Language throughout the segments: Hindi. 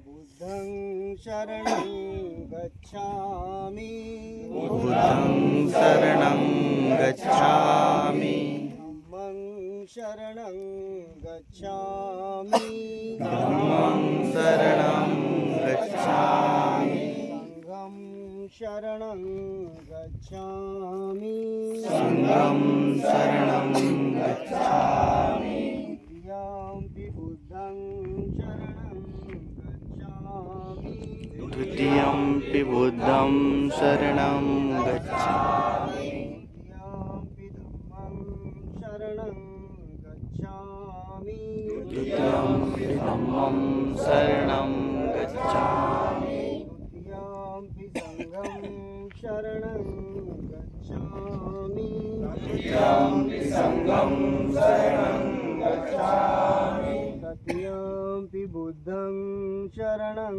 बुद्धं शरणं गच्छामि बुद्धं शरणं गच्छामि धम्मं शरणं गच्छामि धम्मं शरणं गच्छामि संघं शरणं गच्छामि संघं शरणं गच्छामि द्वितीयंपि बुद्धं शरणं गच्छामि द्वितीयंपि बुद्धं शरणं गच्छामि द्वितीयंपि धम्मं शरणं गच्छामि द्वितीयंपि धम्मं शरणं गच्छामि तृतीयंपि संघं शरणं गच्छामि तृतीयंपि संघं शरणं गच्छामि तृतीयंपि बुद्धं शरणं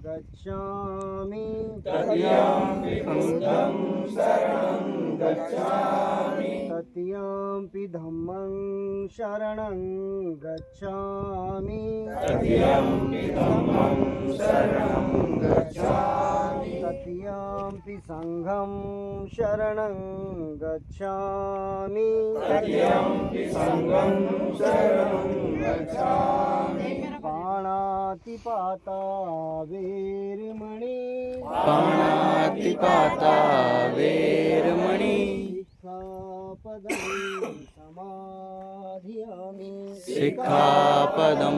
गच्छामि तृतीयंपि बुद्धं शरणं गच्छामि तृतीयंपि धम्मं शरणं गच्छामि तृतीयंपि धम्मं शरणं गच्छामि तृतीयंपि संघं शरणं गच्छामि तृतीयंपि संघं शरणं गच्छामि पाणातिपाता वेरमणि पाणातिपाता वेरमणि सिक्खापदं समाधियामि सिक्खापदं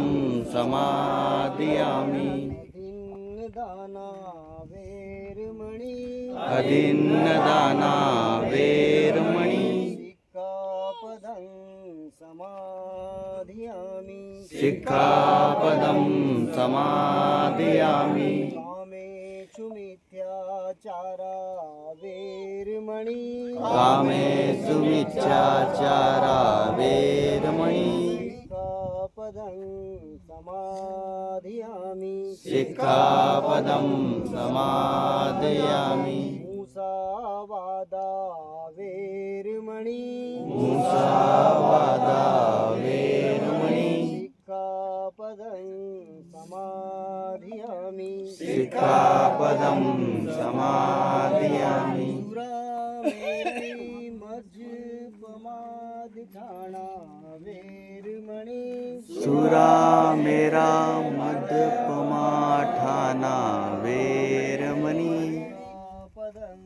समादियामि दीनदाना वेरमणि अदिन्नदाना वेरमणि सिक्खापदं समाधियामि सिक्खापदं समादियामि कामेषु मिथ्याचारा वेरमणि कामेषु मिथ्याचारा वेरमणि सिक्खापदं समाधियामि सिक्खापदं समादयामि मुसावादा वेरमणि मुसावादा वेरमणि सिक्खापदं समाधियामि सिक्खापदं समादयामि सुरामेरैः मज्जपमादिठाणा वेरमणि सुरा मेरा मध्यपमाठाना वेरमणि पदं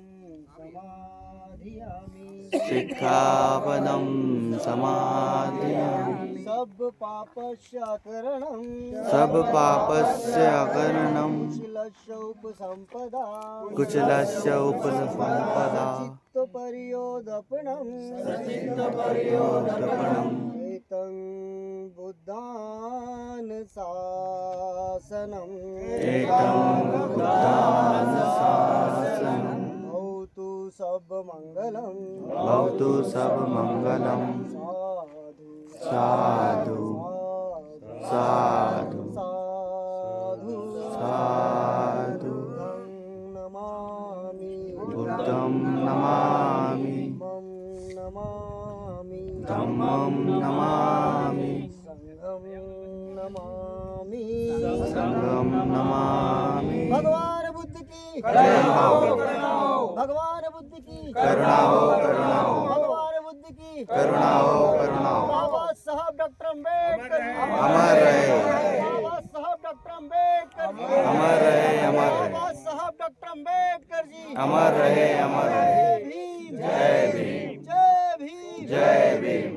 समाधियामि सिक्खापदं समादयामि सब पापस्याकरणं सब पापस्य अकरणं कुशलस्य उपसम्पदा कुशलस्य उपसम्पदा चित्तपर्योदपणं चित्तपर्योदपणम् एतं बुद्धानुशासनम् एतं बुद्धानुशासनं भवतु सर्वमङ्गलं भवतु सर्वमङ्गलं साधु साधु साधु साधु साधु नमामि बुद्धं नमामि मम नमामि धम्मं नमामि संघं नमामि संघं नमामि भगवान बुद्ध की जय हो भगवान बुद्ध की करुणा हो करुणा हो भगवान बुद्ध की करुणा हो करुणा हो बाबा साहब डॉक्टर अम्बेडकर अमर रहे बाबा साहब डॉक्टर अम्बेडकर अमर रहे अमर रहे बाबा साहब डॉक्टर अम्बेडकर जी अमर रहे अमर रहे भीम जय भीम जय भीम जय भीम